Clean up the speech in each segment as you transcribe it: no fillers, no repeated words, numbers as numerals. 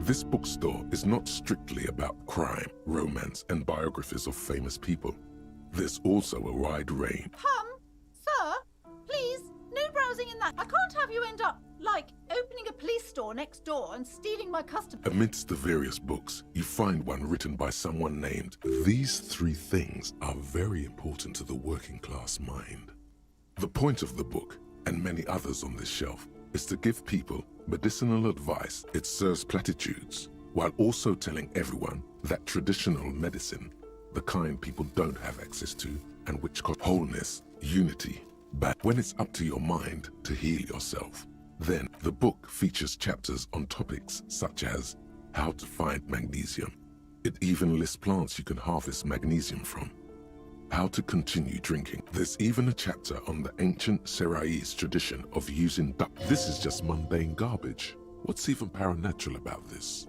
This bookstore is not strictly about crime, romance, and biographies of famous people. There's also a wide range. Sir, please, no browsing in that. I can't have you end up, like, opening a police store next door and stealing my customers. Amidst the various books, you find one written by someone named. These three things are very important to the working class mind. The point of the book, and many others on this shelf, is to give people medicinal advice. It serves platitudes, while also telling everyone that traditional medicine, the kind people don't have access to, and which cause wholeness, unity, but when it's up to your mind to heal yourself. Then, the book features chapters on topics such as how to find magnesium. It even lists plants you can harvest magnesium from. How to continue drinking. There's even a chapter on the ancient Seraïs tradition of using duck. This is just mundane garbage. What's even paranatural about this?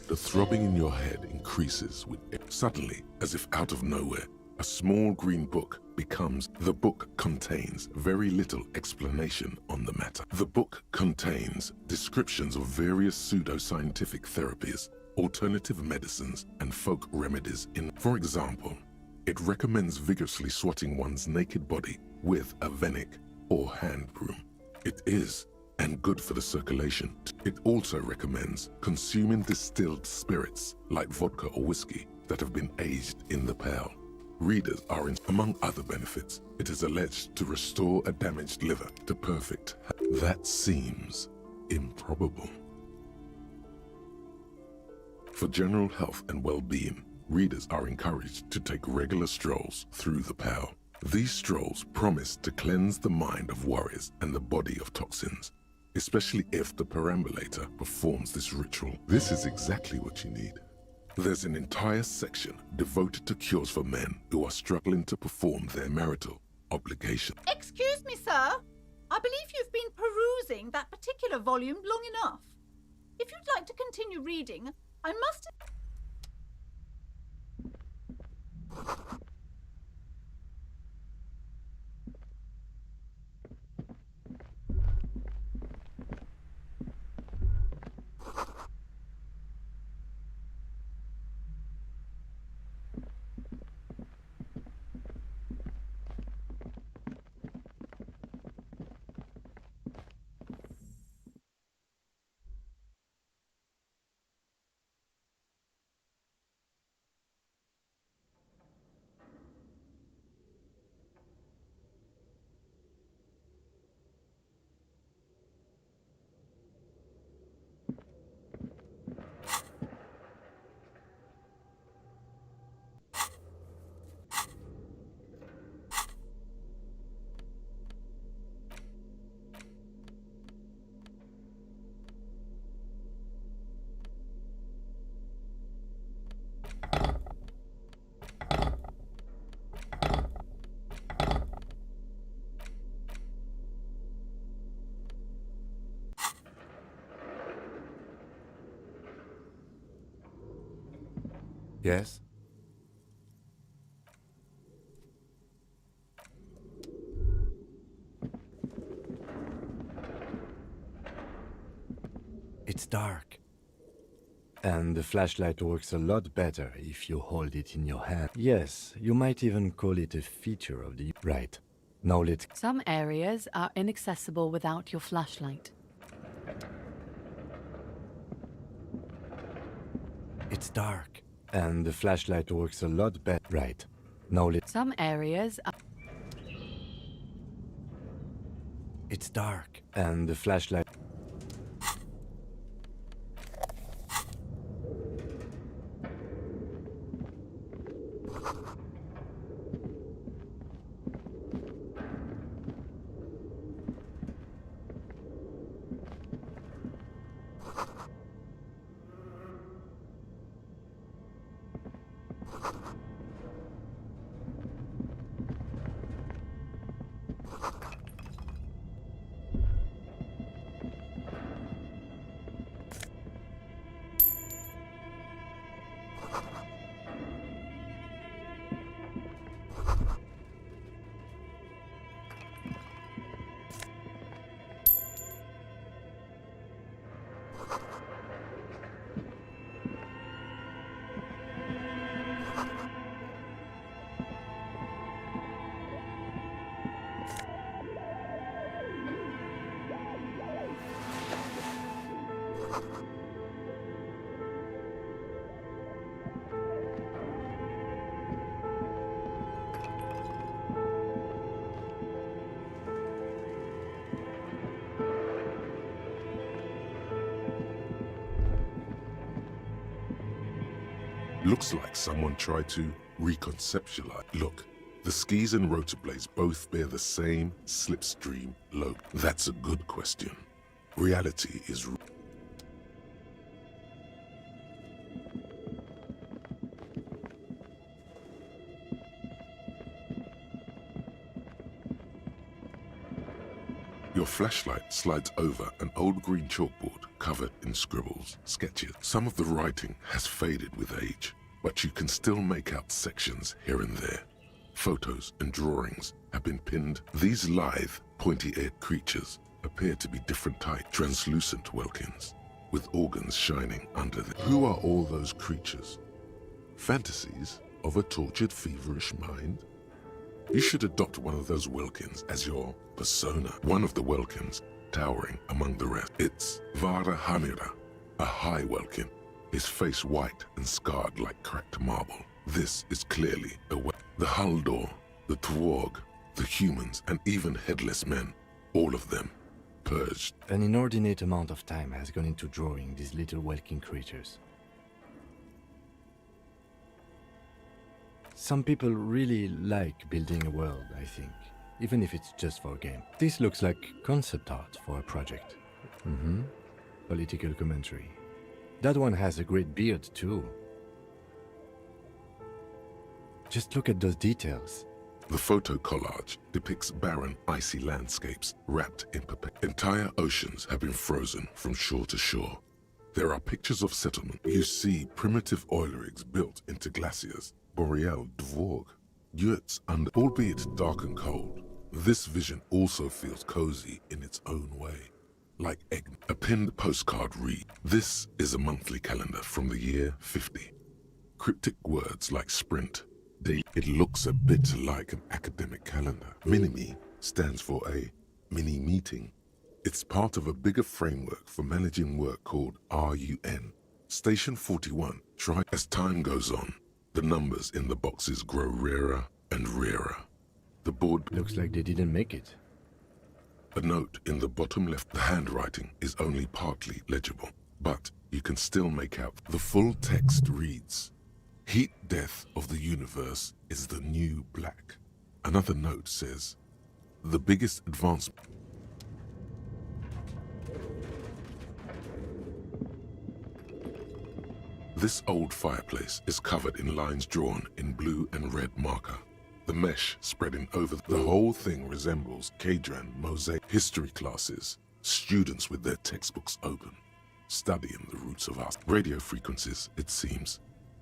The throbbing in your head increases with it. Suddenly, as if out of nowhere, a small green book becomes. The book contains very little explanation on the matter. The book contains descriptions of various pseudoscientific therapies, alternative medicines, and folk remedies. For example, it recommends vigorously swatting one's naked body with a venik or hand broom. It is and good for the circulation. It also recommends consuming distilled spirits like vodka or whiskey that have been aged in the pail. Readers are among other benefits, it is alleged to restore a damaged liver to perfect health. That seems improbable. For general health and well-being, readers are encouraged to take regular strolls through the pail. These strolls promise to cleanse the mind of worries and the body of toxins, especially if the perambulator performs this ritual. This is exactly what you need. There's an entire section devoted to cures for men who are struggling to perform their marital obligation. Excuse me, sir. I believe you've been perusing that particular volume long enough. If you'd like to continue reading, I must... Yes? It's dark. And the flashlight works a lot better if you hold it in your hand. Yes, you might even call it a feature of the... Right. Now let's... Some areas are inaccessible without your flashlight. It's dark. And the flashlight works a lot better. Right. Now let's... Some areas are... It's dark. And the flashlight... Looks like someone tried to reconceptualize. Look, the skis and rotor blades both bear the same slipstream logo. That's a good question. Reality is Your flashlight slides over an old green chalkboard covered in scribbles, sketches. Some of the writing has faded with age, but you can still make out sections here and there. Photos and drawings have been pinned. These lithe, pointy-eared creatures appear to be different types, translucent welkins, with organs shining under them. Who are all those creatures? Fantasies of a tortured, feverish mind? You should adopt one of those welkins as your persona. One of the welkins, towering among the rest. It's Vara Hamira, a high welkin, his face white and scarred like cracked marble. This is clearly the Haldor, the Twarg, the humans, and even headless men, all of them purged. An inordinate amount of time has gone into drawing these little welkin creatures. Some people really like building a world, I think, even if it's just for a game. This looks like concept art for a project. Political commentary. That one has a great beard too. Just look at those details. The photo collage depicts barren, icy landscapes wrapped in entire oceans have been frozen from shore to shore. There are pictures of settlement. You see primitive oil rigs built into glaciers. Boreal Dvorg, yurts under, albeit dark and cold. This vision also feels cozy in its own way. Like a pinned postcard read. This is a monthly calendar from the year 50. Cryptic words like sprint, day. It looks a bit like an academic calendar. Minimi stands for a mini meeting. It's part of a bigger framework for managing work called RUN. Station 41. Try as time goes on. The numbers in the boxes grow rarer and rarer. The board Looks like they didn't make it. A note in the bottom left. The handwriting is only partly legible, but you can still make out. The full text reads, "Heat death of the universe is the new black." Another note says, "The biggest advancement." This old fireplace is covered in lines drawn in blue and red marker. The mesh spreading over the whole thing resembles Kadran mosaic history classes, students with their textbooks open, studying the roots of us. Radio frequencies, it seems.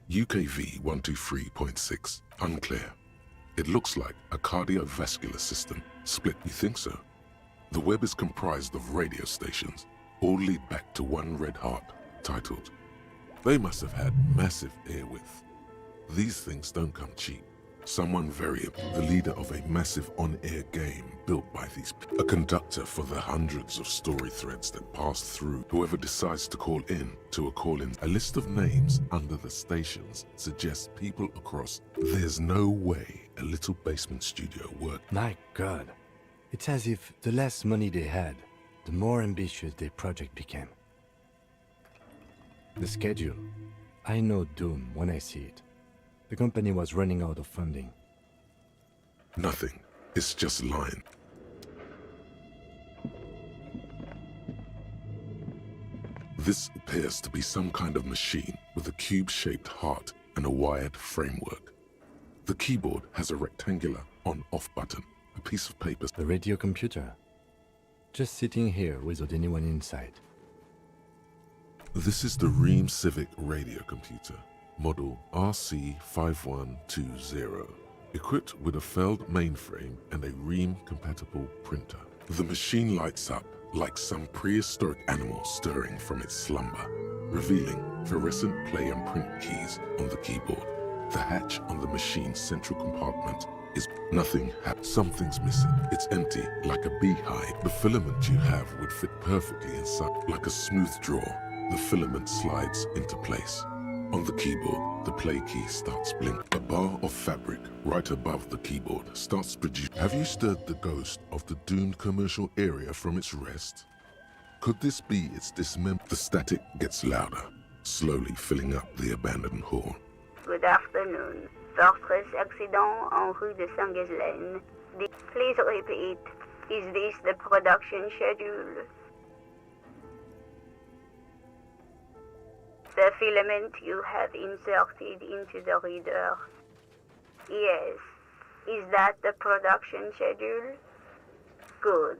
UKV 123.6, unclear. It looks like a cardiovascular system split. You think so? The web is comprised of radio stations, all lead back to one red heart, titled. They must have had massive airwidth. These things don't come cheap. Someone the leader of a massive on-air game built by these people. A conductor for the hundreds of story threads that pass through. Whoever decides to call in to a call-in. A list of names under the stations suggests people across. There's no way a little basement studio worked. My God. It's as if the less money they had, the more ambitious their project became. The schedule. I know doom when I see it. The company was running out of funding. Nothing. It's just line. This appears to be some kind of machine with a cube-shaped heart and a wired framework. The keyboard has a rectangular on-off button, a piece of paper. A radio computer. Just sitting here without anyone inside. This is the Ream Civic radio computer, model RC5120, equipped with a Feld mainframe and a Ream-compatible printer. The machine lights up like some prehistoric animal stirring from its slumber, revealing fluorescent play and print keys on the keyboard. The hatch on the machine's central compartment is nothing. Something's missing. It's empty, like a beehive. The filament you have would fit perfectly inside, like a smooth draw. the filament slides into place. On the keyboard, the play key starts blinking. A bar of fabric right above the keyboard starts producing. Have you stirred the ghost of the doomed commercial area from its rest? Could this be its dismemberment? The static gets louder, slowly filling up the abandoned hall. Good afternoon. Fortress accident en rue de Saint-Ghislaine. Please repeat. Is this the production schedule? The filament you have inserted into the reader. Yes. Is that the production schedule? Good.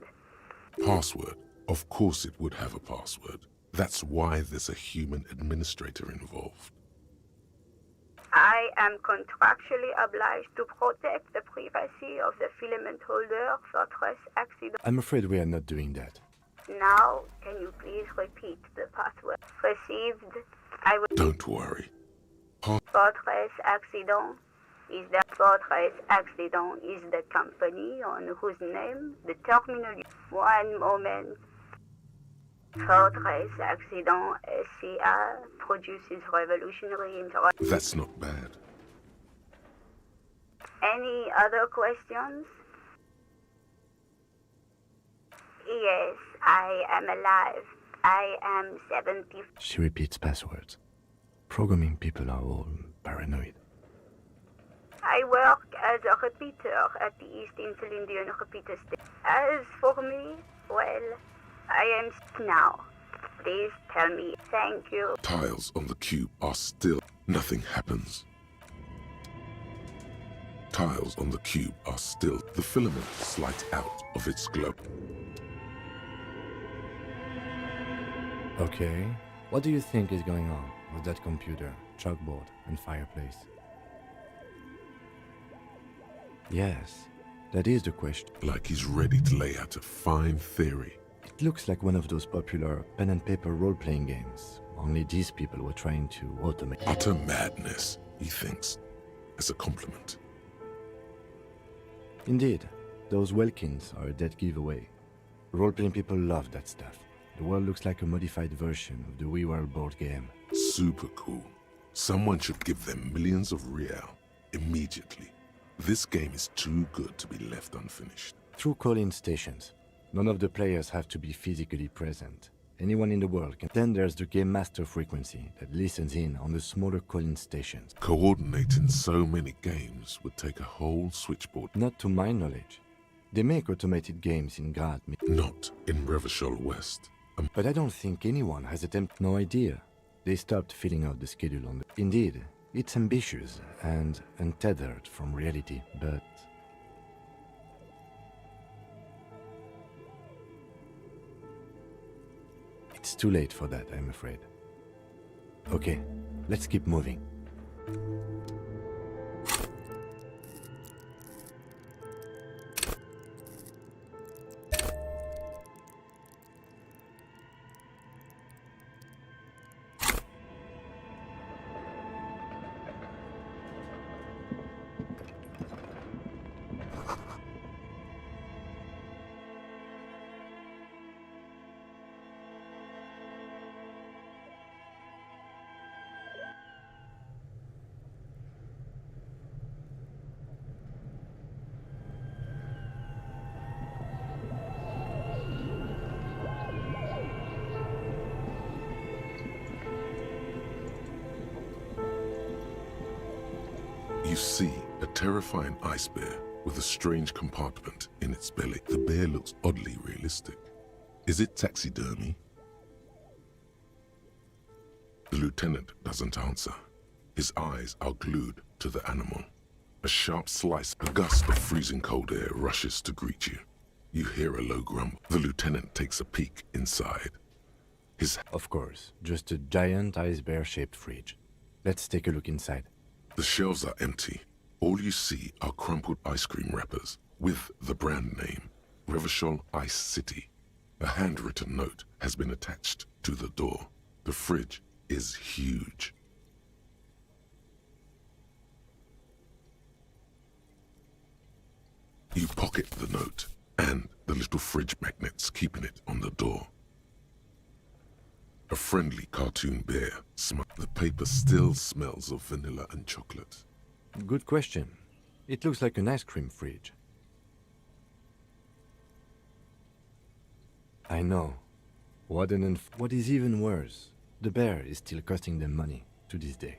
Password. Of course it would have a password. That's why there's a human administrator involved. I am contractually obliged to protect the privacy of the filament holder for Fortress accident. I'm afraid we are not doing that. Now, can you please repeat the password? Received. I will. Don't worry. Fortress accident is the Fortress accident is the company on whose name the terminal. One moment. Fortress accident SCA produces revolutionary interrupt. That's not bad. Any other questions? Yes, I am alive. I am 70. She repeats passwords. Programming people are all paranoid. I work as a repeater at the East Intel Indian Repeater Station. As for me, well, I am now. Please tell me. Thank you. Tiles on the cube are still. Nothing happens. Tiles on the cube are still. The filament slides out of its globe. Okay, what do you think is going on with that computer, chalkboard, and fireplace? Yes, that is the question. Like he's ready to lay out a fine theory. It looks like one of those popular pen and paper role-playing games. Only these people were trying to automate. Utter madness, he thinks, as a compliment. Indeed, those Welkins are a dead giveaway. Role-playing people love that stuff. The world looks like a modified version of the WeWorld board game. Super cool. Someone should give them millions of real immediately. This game is too good to be left unfinished. Through call-in stations. None of the players have to be physically present. Anyone in the world can. Then there's the Game Master frequency that listens in on the smaller call-in stations. Coordinating so many games would take a whole switchboard. Not to my knowledge. They make automated games in Grad. Not in Revachol West. But I don't think anyone has attempted. No idea. They stopped filling out the schedule on the. Indeed, it's ambitious and untethered from reality, but. It's too late for that, I'm afraid. Okay, let's keep moving. You see a terrifying ice bear with a strange compartment in its belly. The bear looks oddly realistic. Is it taxidermy? The lieutenant doesn't answer. His eyes are glued to the animal. A sharp slice, a gust of freezing cold air rushes to greet you. You hear a low grumble. The lieutenant takes a peek inside. Of course, just a giant ice bear-shaped fridge. Let's take a look inside. The shelves are empty. All you see are crumpled ice cream wrappers with the brand name, Revachol Ice City. A handwritten note has been attached to the door. The fridge is huge. You pocket the note and the little fridge magnets keeping it on the door. A friendly cartoon bear. The paper still smells of vanilla and chocolate. Good question. It looks like an ice cream fridge. I know. What is even worse, the bear is still costing them money to this day.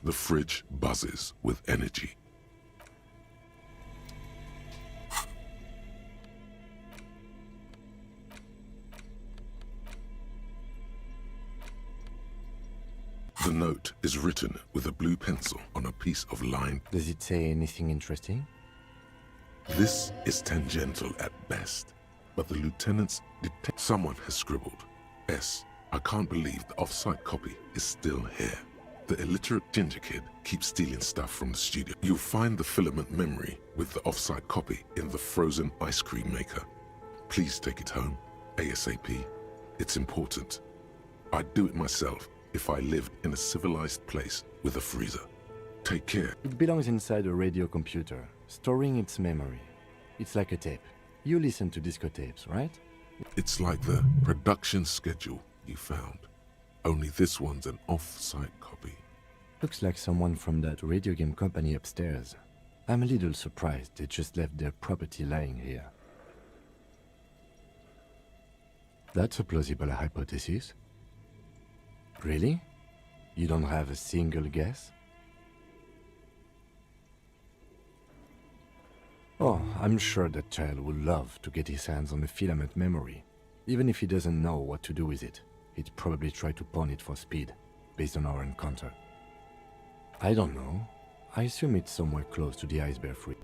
The fridge buzzes with energy. The note is written with a blue pencil on a piece of lined. Does it say anything interesting? This is tangential at best, but the lieutenant's someone has scribbled. S. I can't believe the off-site copy is still here. The illiterate ginger kid keeps stealing stuff from the studio. You'll find the filament memory with the off-site copy in the frozen ice cream maker. Please take it home, ASAP. It's important. I'd do it myself if I lived in a civilized place with a freezer. Take care. It belongs inside a radio computer, storing its memory. It's like a tape. You listen to disco tapes, right? It's like the production schedule you found. Only this one's an off-site copy. Looks like someone from that radio game company upstairs. I'm a little surprised they just left their property lying here. That's a plausible hypothesis. Really? You don't have a single guess? Oh, I'm sure that child would love to get his hands on a filament memory. Even if he doesn't know what to do with it, he'd probably try to pawn it for speed, based on our encounter. I don't know. I assume it's somewhere close to the ice bear fruit.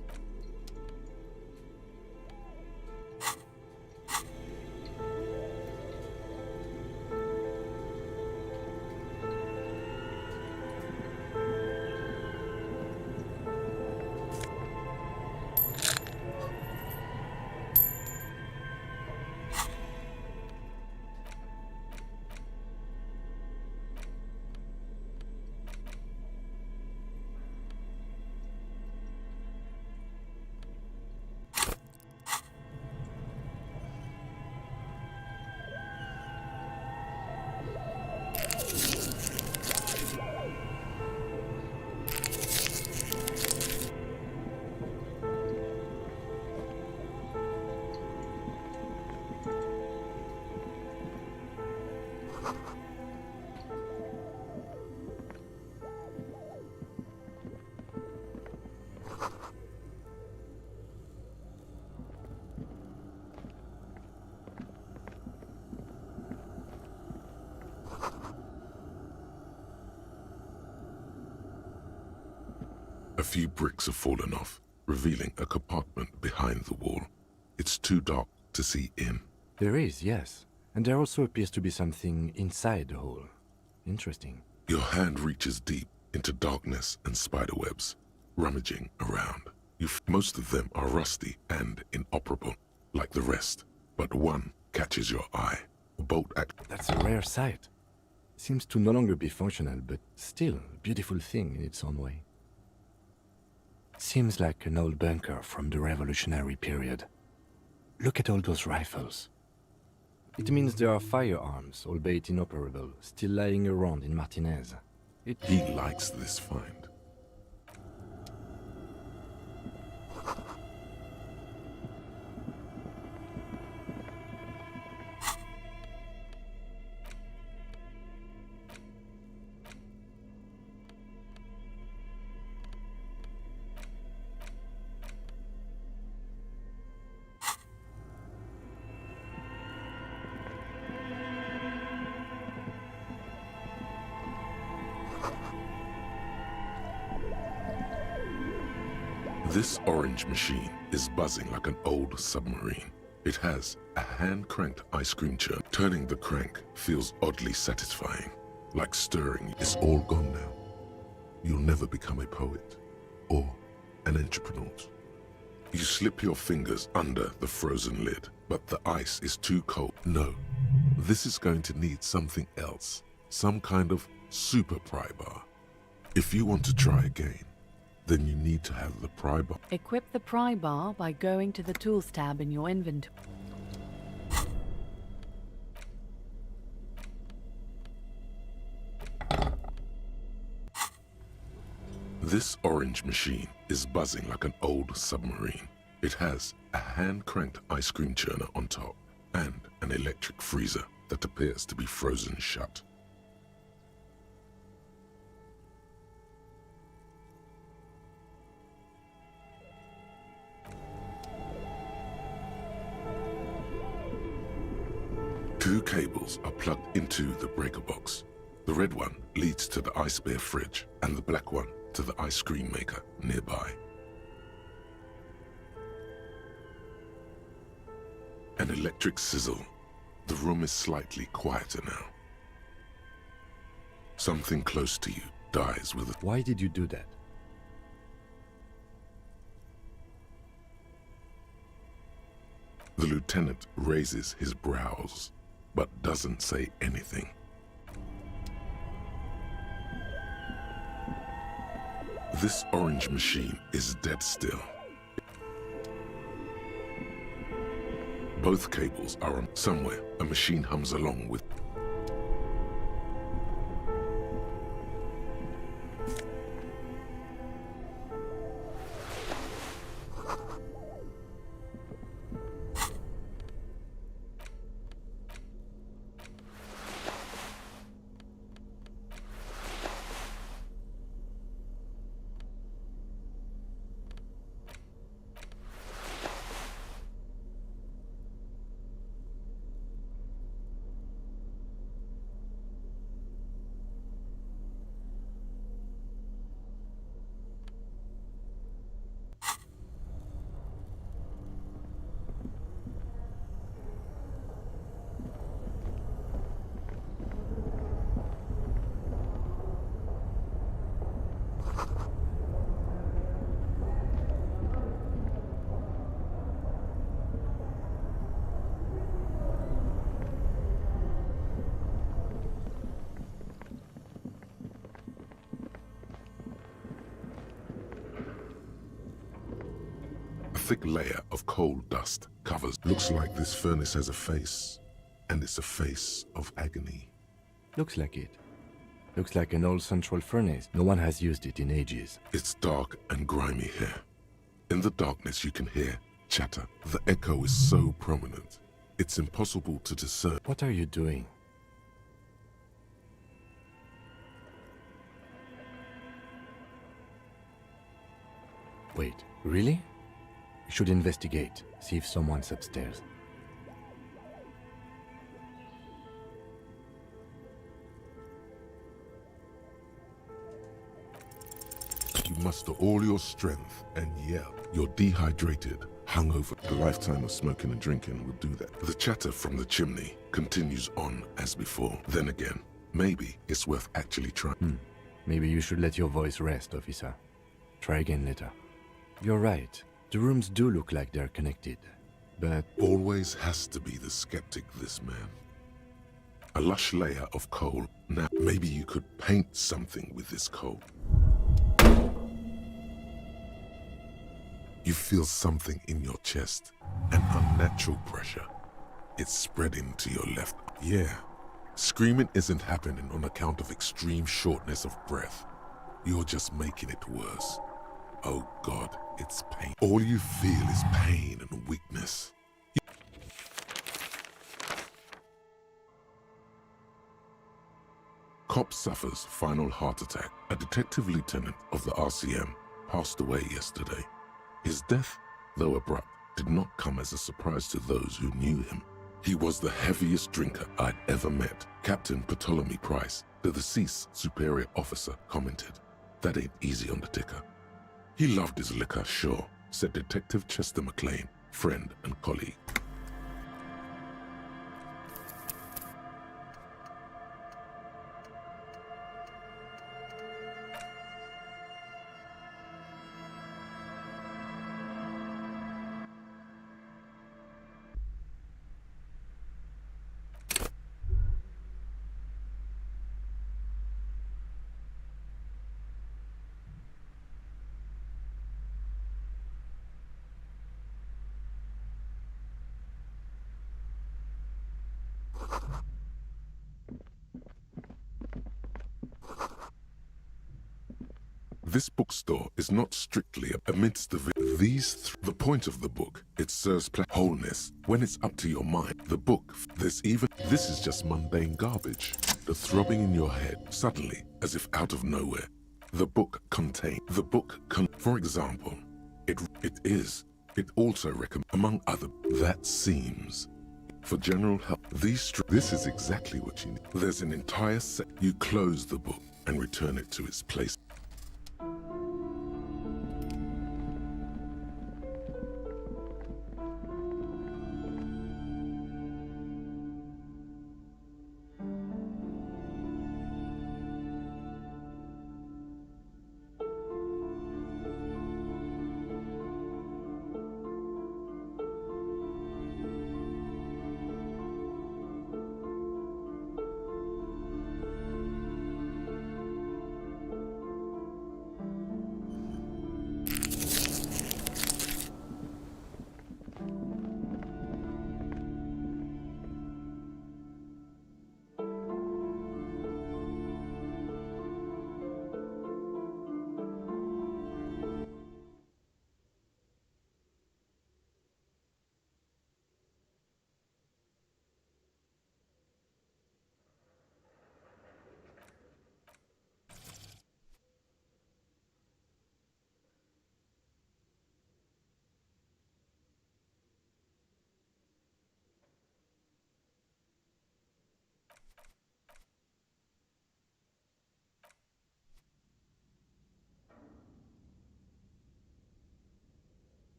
A few bricks have fallen off, revealing a compartment behind the wall. It's too dark to see in. There is, yes. And there also appears to be something inside the hole. Interesting. Your hand reaches deep into darkness and spiderwebs, rummaging around. Most of them are rusty and inoperable, like the rest, but one catches your eye. A bolt That's a rare sight. Seems to no longer be functional, but still a beautiful thing in its own way. Seems like an old bunker from the revolutionary period. Look at all those rifles. It means there are firearms, albeit inoperable, still lying around in Martinez. He likes this find. This orange machine is buzzing like an old submarine. It has a hand-cranked ice cream churn. Turning the crank feels oddly satisfying, like stirring. It's all gone now. You'll never become a poet or an entrepreneur. You slip your fingers under the frozen lid, but the ice is too cold. No, this is going to need something else, some kind of super pry bar. If you want to try again, then you need to have the pry bar. Equip the pry bar by going to the Tools tab in your inventory. This orange machine is buzzing like an old submarine. It has a hand-cranked ice cream churner on top and an electric freezer that appears to be frozen shut. Two cables are plugged into the breaker box. The red one leads to the ice bear fridge and the black one to the ice cream maker nearby. An electric sizzle. The room is slightly quieter now. Something close to you dies with a... Why did you do that? The lieutenant raises his brows, but doesn't say anything. This orange machine is dead still. Both cables are on. Somewhere, a machine hums along with... A thick layer of coal dust covers. Looks like this furnace has a face, and it's a face of agony. Looks like it. Looks like an old central furnace. No one has used it in ages. It's dark and grimy here. In the darkness you can hear chatter. The echo is so prominent, it's impossible to discern. What are you doing? Wait, really? We should investigate, see if someone's upstairs. You muster all your strength and yell. You're dehydrated, hungover. A lifetime of smoking and drinking will do that. The chatter from the chimney continues on as before. Then again, maybe it's worth actually trying. Maybe you should let your voice rest, officer. Try again later. You're right. The rooms do look like they're connected, but... Always has to be the skeptic, this man. A lush layer of coal. Now, maybe you could paint something with this coal. You feel something in your chest, an unnatural pressure. It's spreading to your left. Yeah, screaming isn't happening on account of extreme shortness of breath. You're just making it worse. Oh God, it's pain. All you feel is pain and weakness. Cop suffers final heart attack. A detective lieutenant of the RCM passed away yesterday. His death, though abrupt, did not come as a surprise to those who knew him. He was the heaviest drinker I'd ever met. Captain Ptolemy Price, the deceased superior officer, commented, "That ain't easy on the ticker." He loved his liquor, sure, said Detective Chester McLean, friend and colleague. This bookstore is not strictly amidst the point of the book. It serves wholeness. When it's up to your mind, the book, this is just mundane garbage. The throbbing in your head, suddenly, as if out of nowhere. For example, it also recommends, among other, that seems. For general help, this is exactly what you need. There's an entire set. You close the book and return it to its place.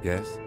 Yes?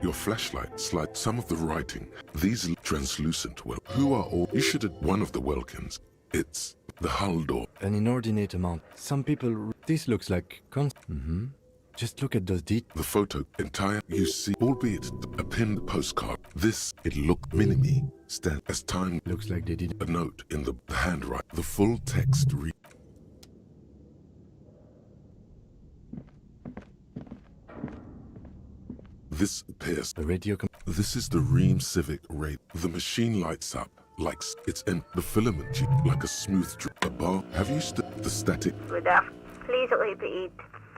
Your flashlight slides some of the writing. These translucent who are all? You should have one of the Welkins. It's the hull door. An inordinate amount. Some people... This looks like... Just look at those details. The photo, entire, you see, albeit a pinned postcard. It looked mini-me. Stand as time. Looks like they did... A note in the handwriting. The full text read. This appears. The radio... This is the Ream Civic Ray. The machine lights up like it's in the filament like a smooth drip. A bar. Have you the static? Good afternoon. Please repeat.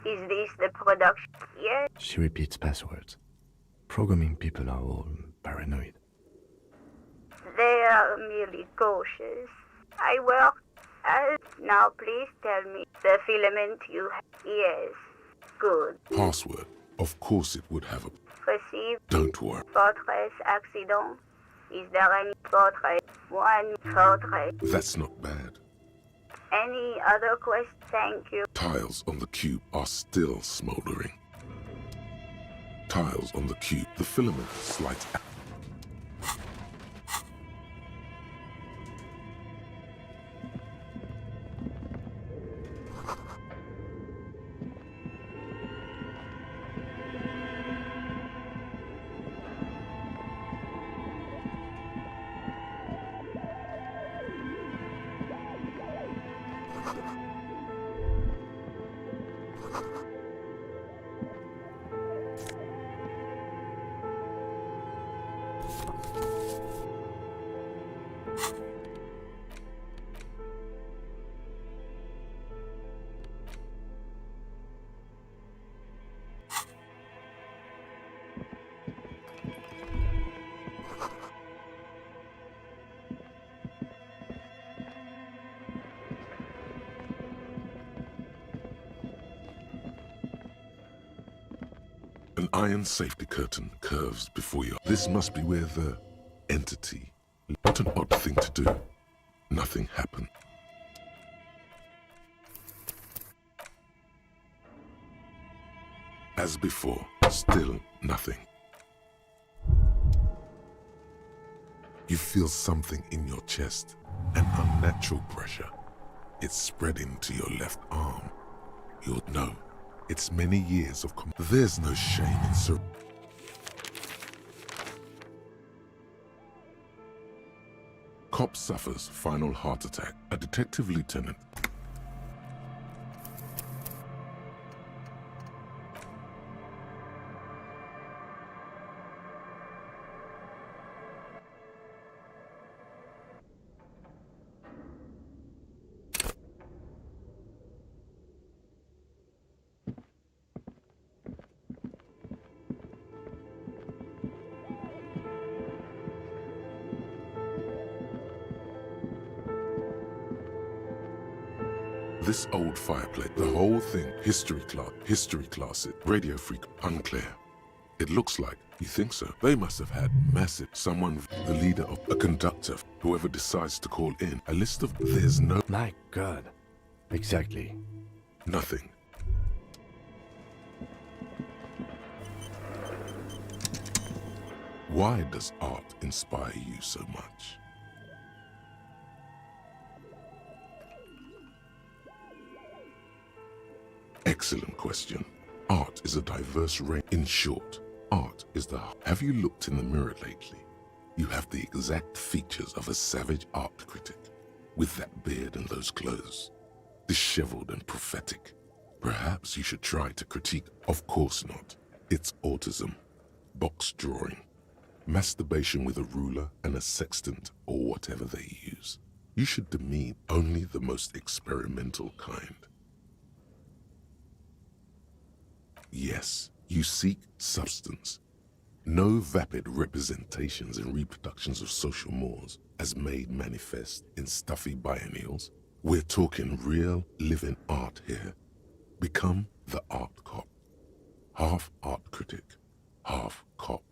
Is this the production? Yes. She repeats passwords. Programming people are all paranoid. They are merely cautious. I work as... Now please tell me the filament you have. Yes. Good. Password. Of course it would have a... Received. Don't worry. Fortress accident. Is there any fortress? One fortress. That's not bad. Any other questions? Thank you. Tiles on the cube are still smoldering. Tiles on the cube. The filament slides out. An iron safety curtain curves before you. This must be where the entity. What an odd thing to do. Nothing happened. As before, still nothing. You feel something in your chest, an unnatural pressure. It's spreading to your left arm. You'll know. It's many years of there's no shame in Cop suffers final heart attack. A detective lieutenant. This old fireplace, the whole thing, history class, radio freak, unclear. It looks like, you think so? They must have had massive, someone, the leader of a conductor, whoever decides to call in, a list of, there's no... My God. Exactly. Nothing. Why does art inspire you so much? Excellent question. Art is a diverse range. In short, art is the... Have you looked in the mirror lately? You have the exact features of a savage art critic, with that beard and those clothes, disheveled and prophetic. Perhaps you should try to critique. Of course not. It's autism, box drawing, masturbation with a ruler and a sextant or whatever they use. You should demean only the most experimental kind. Yes, you seek substance. No vapid representations and reproductions of social mores as made manifest in stuffy biennials. We're talking real, living art here. Become the art cop. Half art critic, half cop.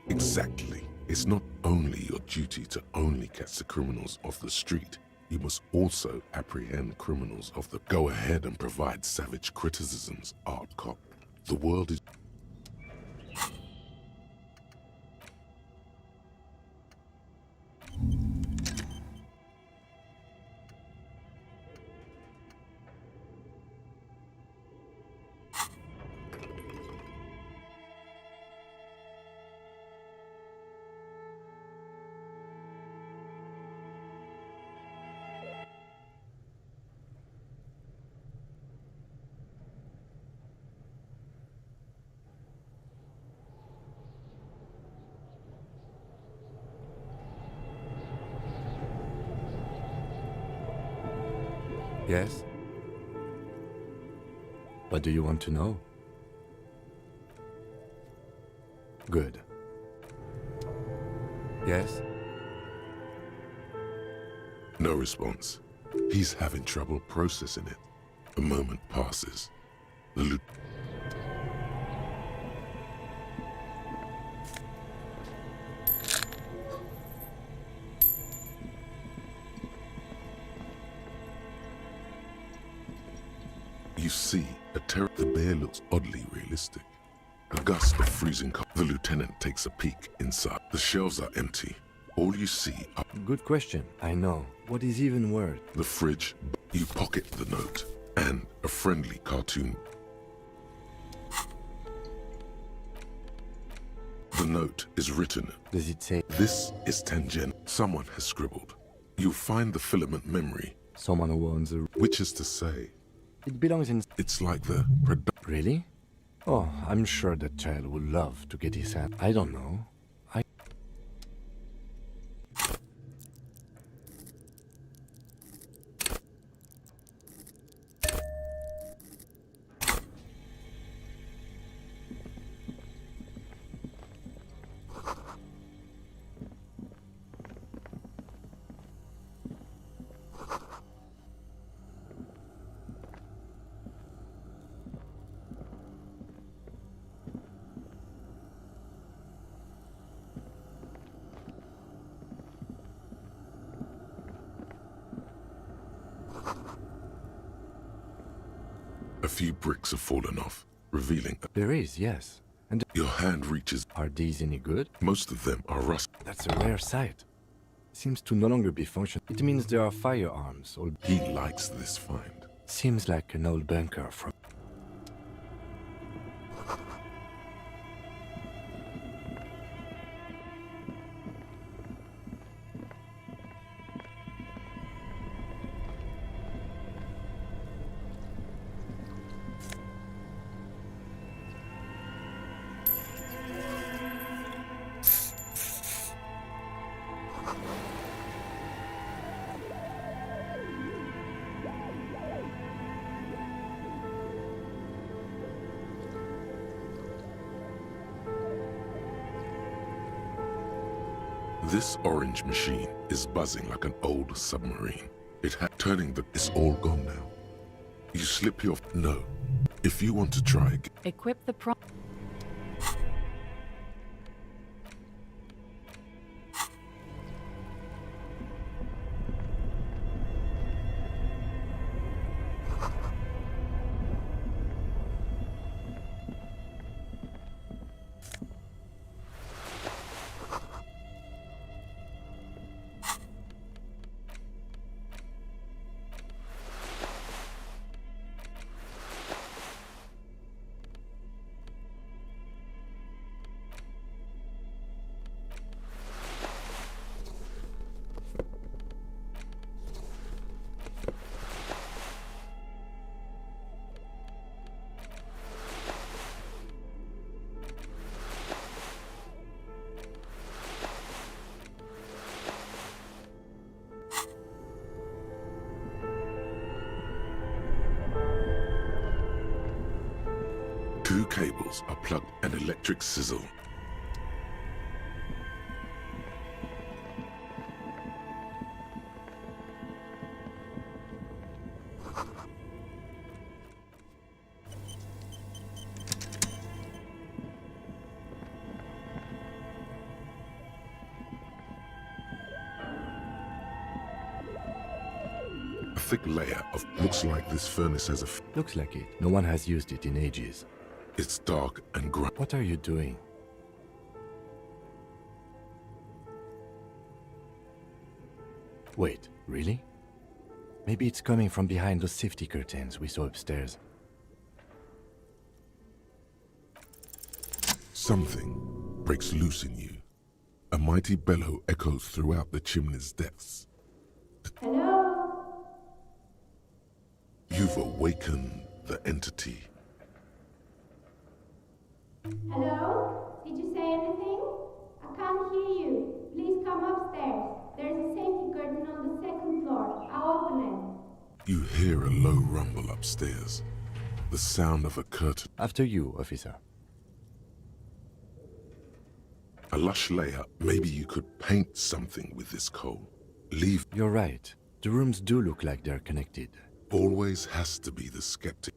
Exactly. It's not only your duty to only catch the criminals off the street, you must also apprehend criminals of the... Go ahead and provide savage criticisms, art cop. The world is... Yes? What do you want to know? Good. Yes? No response. He's having trouble processing it. A moment passes. The lieutenant. You see, the bear looks oddly realistic. A gust of freezing cold. The lieutenant takes a peek inside. The shelves are empty. All you see are Good question, I know. What is even worse? the fridge. You pocket the note and a friendly cartoon. The note is written. Does it say This is tangent. Someone has scribbled. You find the filament memory, someone who owns a... which is to say, It belongs in... it's like the Really? Oh, I'm sure that child would love to get his hand... I don't know. A few bricks have fallen off, revealing There is, yes. And your hand reaches. are these any good? Most of them are rust. That's a rare sight. Seems to no longer be functional. It means there are firearms, or... He likes this find. Seems like an old bunker from... This orange machine is buzzing like an old submarine. Turning the... It's all gone now. You slip your... No. If you want to try again... Equip the pro... Two cables are plugged and electric sizzle. A thick layer of... Looks like this furnace has a... Looks like it. No one has used it in ages. It's dark and gray. What are you doing? Wait, really? Maybe it's coming from behind those safety curtains we saw upstairs. Something breaks loose in you. A mighty bellow echoes throughout the chimney's depths. Hello? You've awakened the entity. Hello? Did you say anything? I can't hear you. Please come upstairs. There's a safety curtain on the second floor. I'll open it. You hear a low rumble upstairs. The sound of a curtain. After you, officer. A lush layer. Maybe you could paint something with this coal. Leave. You're right. The rooms do look like they're connected. Always has to be the skeptic.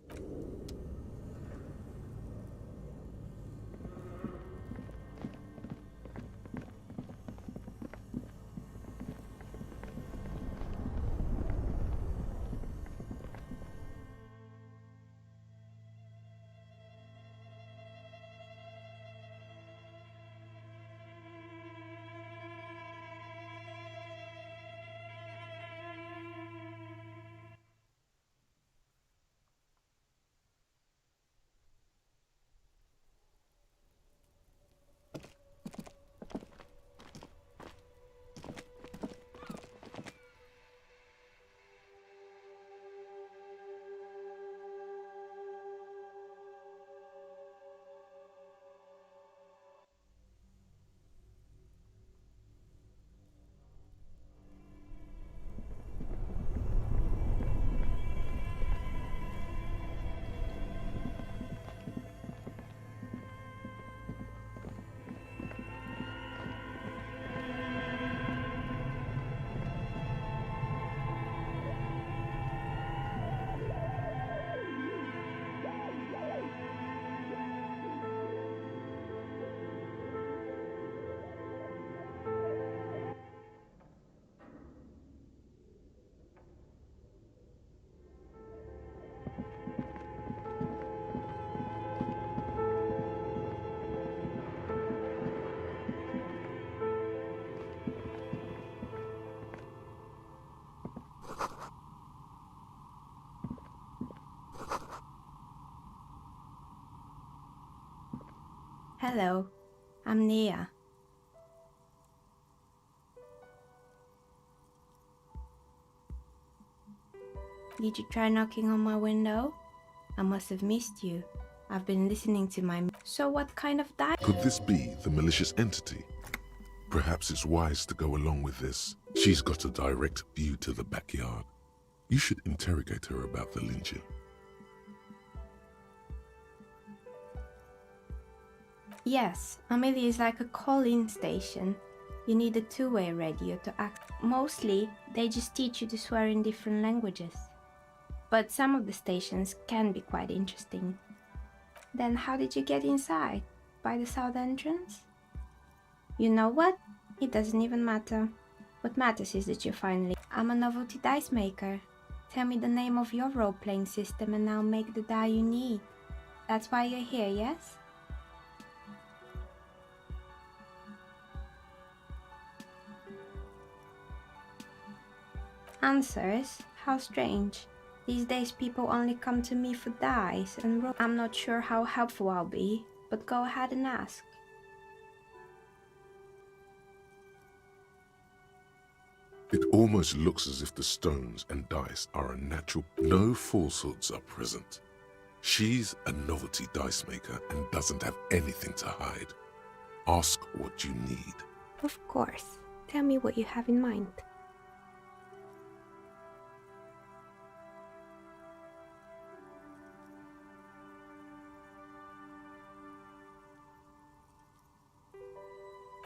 Hello, I'm Nia. Did you try knocking on my window? I must have missed you. I've been listening to my... So what kind of Could this be the malicious entity? Perhaps it's wise to go along with this. She's got a direct view to the backyard. You should interrogate her about the lynching. Yes, Amelia is like a call-in station. You need a two-way radio to act. Mostly, they just teach you to swear in different languages. But some of the stations can be quite interesting. Then how did you get inside? By the south entrance? You know what? It doesn't even matter. What matters is that you finally... I'm a novelty dice maker. Tell me the name of your role-playing system and I'll make the die you need. That's why you're here, yes? Answers? How strange. These days people only come to me for dice and I'm not sure how helpful I'll be, but go ahead and ask. It almost looks as if the stones and dice are a natural... No falsehoods are present. She's a novelty dice maker and doesn't have anything to hide. Ask what you need. Of course. Tell me what you have in mind.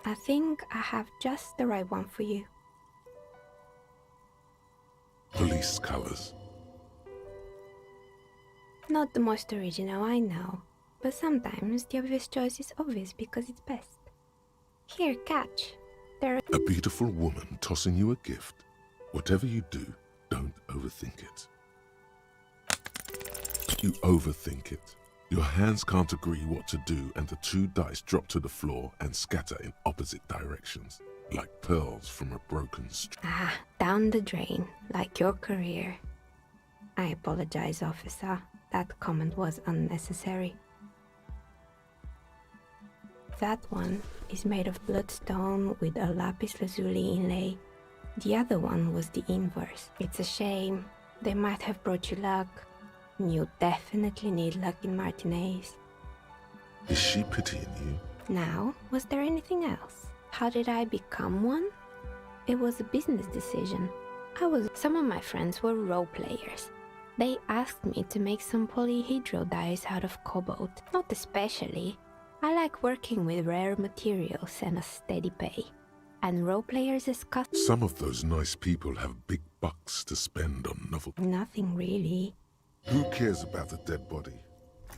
I think I have just the right one for you. Police colors. Not the most original, I know, but sometimes the obvious choice is obvious because it's best. Here, catch. There. A beautiful woman tossing you a gift. Whatever you do, don't overthink it. You overthink it. Your hands can't agree what to do and the two dice drop to the floor and scatter in opposite directions, like pearls from a broken string. Ah, down the drain, like your career. I apologize, officer. That comment was unnecessary. That one is made of bloodstone with a lapis lazuli inlay. The other one was the inverse. It's a shame. They might have brought you luck. You definitely need luck in Martinez. Is she pitying you? Now, was there anything else? How did I become one? It was a business decision. Some of my friends were role players. They asked me to make some polyhedral dice out of cobalt. Not especially. I like working with rare materials and a steady pay. And role players as Some of those nice people have big bucks to spend on novel. Nothing really. Who cares about the dead body?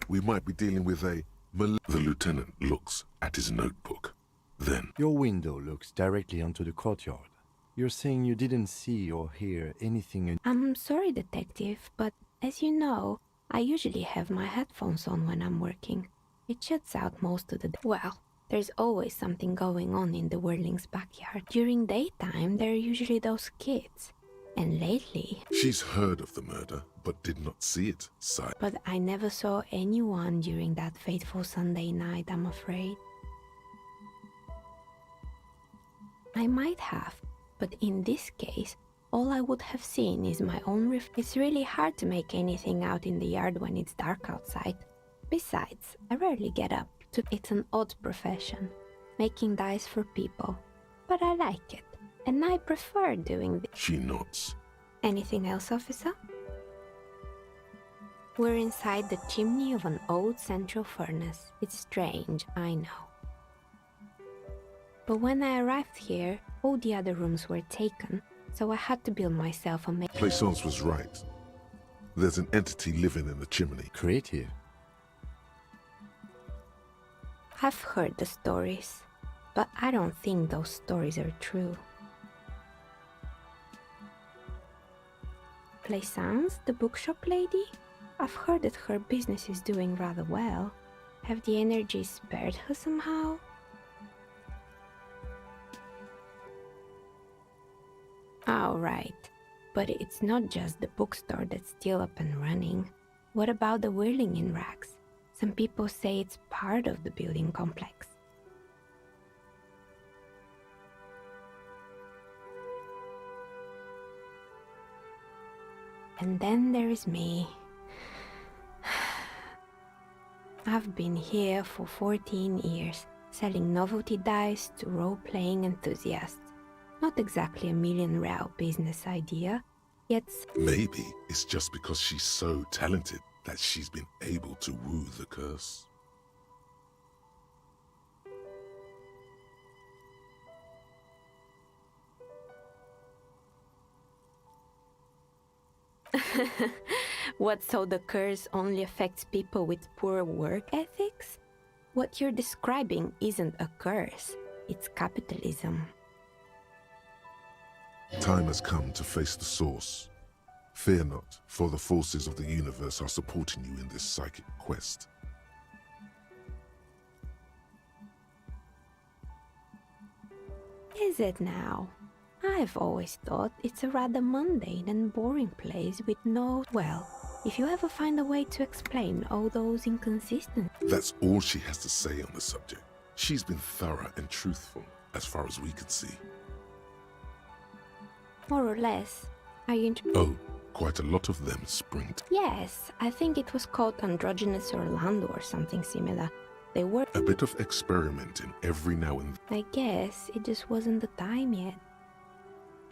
We might be dealing with a The lieutenant looks at his notebook. Then, Your window looks directly onto the courtyard. You're saying you didn't see or hear anything. I'm sorry, detective, but as you know, I usually have my headphones on when I'm working. It shuts out most of the day. Well, there's always something going on in the Whirling's backyard. During daytime, there are usually those kids. And lately... she's heard of the murder, but did not see it, sighed. But I never saw anyone during that fateful Sunday night, I'm afraid. I might have, but in this case, all I would have seen is my own It's really hard to make anything out in the yard when it's dark outside. Besides, I rarely get up to... It's an odd profession, making dice for people. But I like it, and I prefer doing She nods. Anything else, officer? We're inside the chimney of an old central furnace. It's strange, I know. But when I arrived here, all the other rooms were taken, so I had to build myself a Plaisance was right. There's an entity living in the chimney. Creative. I've heard the stories, but I don't think those stories are true. Plaisance, the bookshop lady? I've heard that her business is doing rather well. Have the energy spared her somehow? Oh, right. But it's not just the bookstore that's still up and running. What about the Whirling in rags? Some people say it's part of the building complex. And then there is me. I've been here for 14 years, selling novelty dice to role-playing enthusiasts. Not exactly a million-real business idea, yet... Maybe it's just because she's so talented that she's been able to woo the curse. What, so the curse only affects people with poor work ethics? What you're describing isn't a curse, it's capitalism. Time has come to face the source. Fear not, for the forces of the universe are supporting you in this psychic quest. Is it now? I've always thought it's a rather mundane and boring place with no... Well, if you ever find a way to explain all those inconsistencies... That's all she has to say on the subject. She's been thorough and truthful, as far as we can see. More or less. Are you Oh, quite a lot of them spring. Yes, I think it was called Androgynous Orlando or something similar. They were... A bit of experimenting every now and then. I guess it just wasn't the time yet.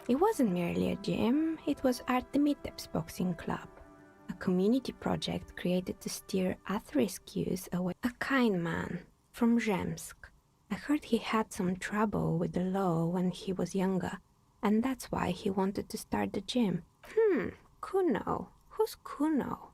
It wasn't merely a gym, it was Artemitep's boxing club. A community project created to steer at-risk youth away. A kind man from Zemsk. I heard he had some trouble with the law when he was younger, and that's why he wanted to start the gym. Kuno. Who's Kuno?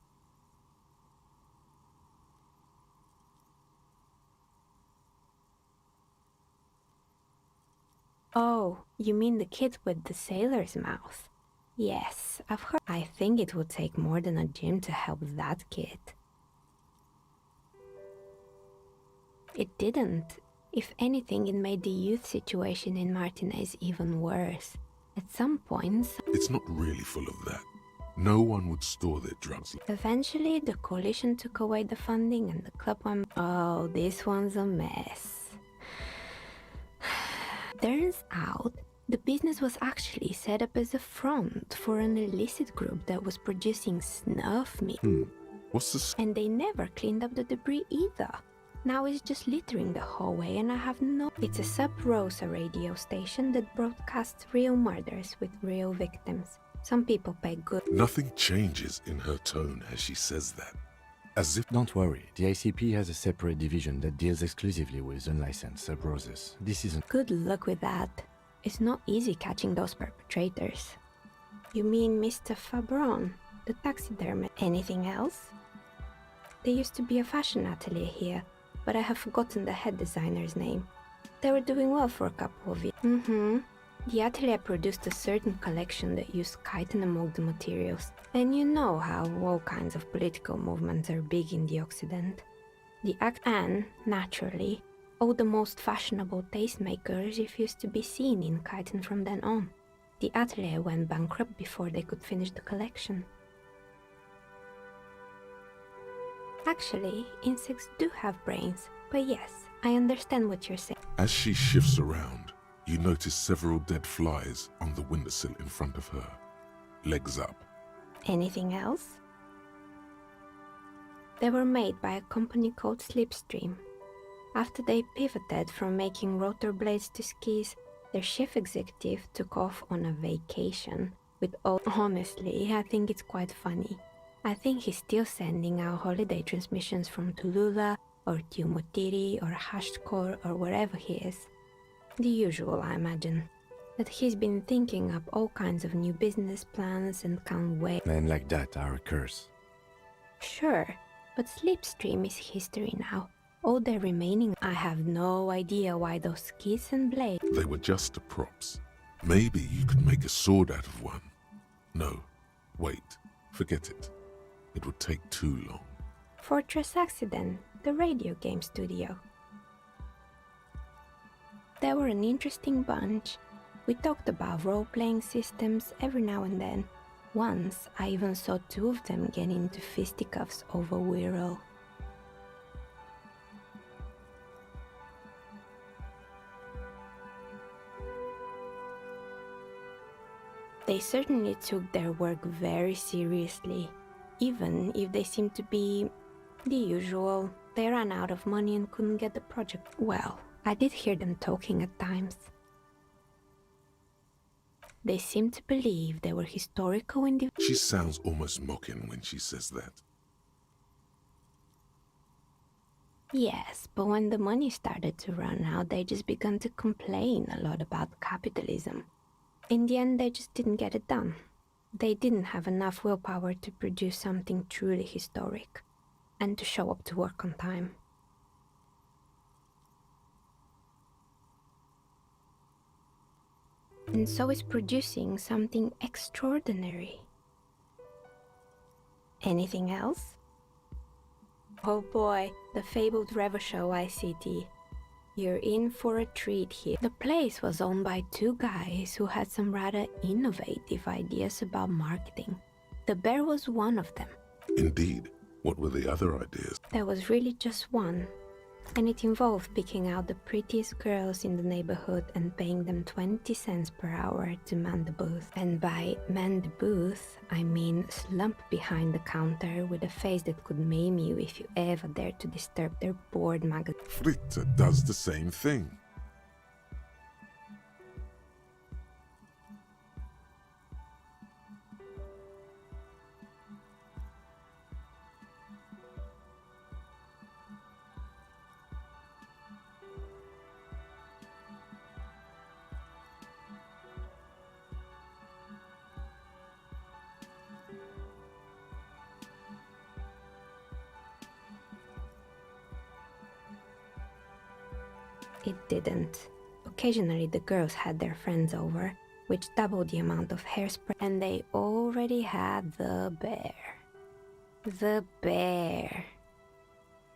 Oh, you mean the kid with the sailor's mouth? Yes, I've heard. I think it would take more than a gym to help that kid. It didn't. If anything, it made the youth situation in Martinez even worse. At some points... It's not really full of that. No one would store their drugs. Eventually, the coalition took away the funding and the club went... Oh, this one's a mess. Turns out, the business was actually set up as a front for an illicit group that was producing snuff meat. What's this? And they never cleaned up the debris either. Now it's just littering the hallway and I have no... It's a Sub Rosa radio station that broadcasts real murders with real victims. Some people pay good... Nothing changes in her tone as she says that. As if... Don't worry, the ICP has a separate division that deals exclusively with unlicensed sub-roses. This isn't... Good luck with that. It's not easy catching those perpetrators. You mean Mr. Fabron, the taxidermist? Anything else? There used to be a fashion atelier here, but I have forgotten the head designer's name. They were doing well for a couple of years. The atelier produced a certain collection that used chitin among the materials. And you know how all kinds of political movements are big in the Occident. And, naturally, all the most fashionable tastemakers refused to be seen in chitin from then on. The atelier went bankrupt before they could finish the collection. Actually, insects do have brains, but yes, I understand what you're saying. As she shifts around, you notice several dead flies on the windowsill in front of her, legs up. Anything else? They were made by a company called Slipstream. After they pivoted from making rotor blades to skis, their chief executive took off on a vacation. Honestly, I think it's quite funny. I think he's still sending out holiday transmissions from Tulula or Tiumotiri or Hashtkor or wherever he is. The usual, I imagine. That he's been thinking up all kinds of new business plans and can't wait. Men like that are a curse. Sure, but Slipstream is history now. All the remaining, I have no idea why those skis and blades. They were just the props. Maybe you could make a sword out of one. No, wait, forget it. It would take too long. Fortress Accident, the radio game studio. They were an interesting bunch. We talked about role-playing systems every now and then. Once, I even saw two of them get into fisticuffs over Wirral. They certainly took their work very seriously, even if they seemed to be the usual. They ran out of money and couldn't get the project. Well, I did hear them talking at times. They seemed to believe they were historical individuals. She sounds almost mocking when she says that. Yes, but when the money started to run out, they just began to complain a lot about capitalism. In the end, they just didn't get it done. They didn't have enough willpower to produce something truly historic, and to show up to work on time. And so is producing something extraordinary. Anything else? Oh boy, the fabled Revershow ICT. You're in for a treat here. The place was owned by two guys who had some rather innovative ideas about marketing. The bear was one of them. Indeed. What were the other ideas? There was really just one, and it involved picking out the prettiest girls in the neighborhood and paying them 20 cents per hour to man the booth. And by man the booth, I mean slump behind the counter with a face that could maim you if you ever dared to disturb their bored magazine. Fritta does the same thing. It didn't. Occasionally the girls had their friends over, which doubled the amount of hairspray, and they already had the bear. The bear.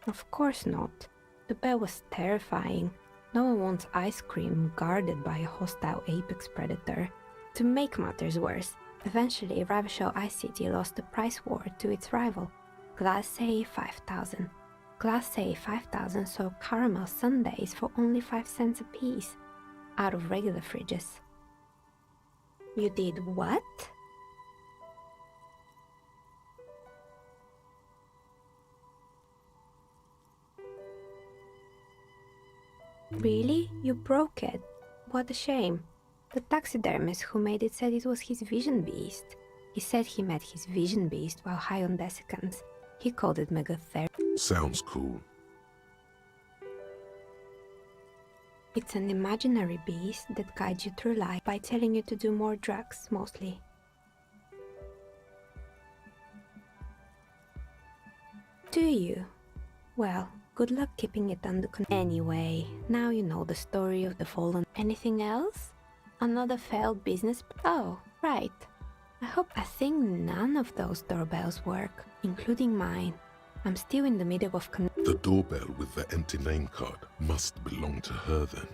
Of course not. The bear was terrifying. No one wants ice cream guarded by a hostile apex predator. To make matters worse, eventually Ravishell ICT lost the price war to its rival, Class A 5000. Class A 5000 sold caramel sundaes for only 5 cents a piece, out of regular fridges. You did what? Really? You broke it? What a shame. The taxidermist who made it said it was his vision beast. He said he met his vision beast while high on desiccants. He called it megatherapy. Sounds cool. It's an imaginary beast that guides you through life by telling you to do more drugs, mostly. Do you? Well, good luck keeping it under control. Anyway, now you know the story of the fallen. Anything else? Another failed business? Oh, right. I think none of those doorbells work, including mine. I'm still in the middle of The doorbell with the empty name card must belong to her then.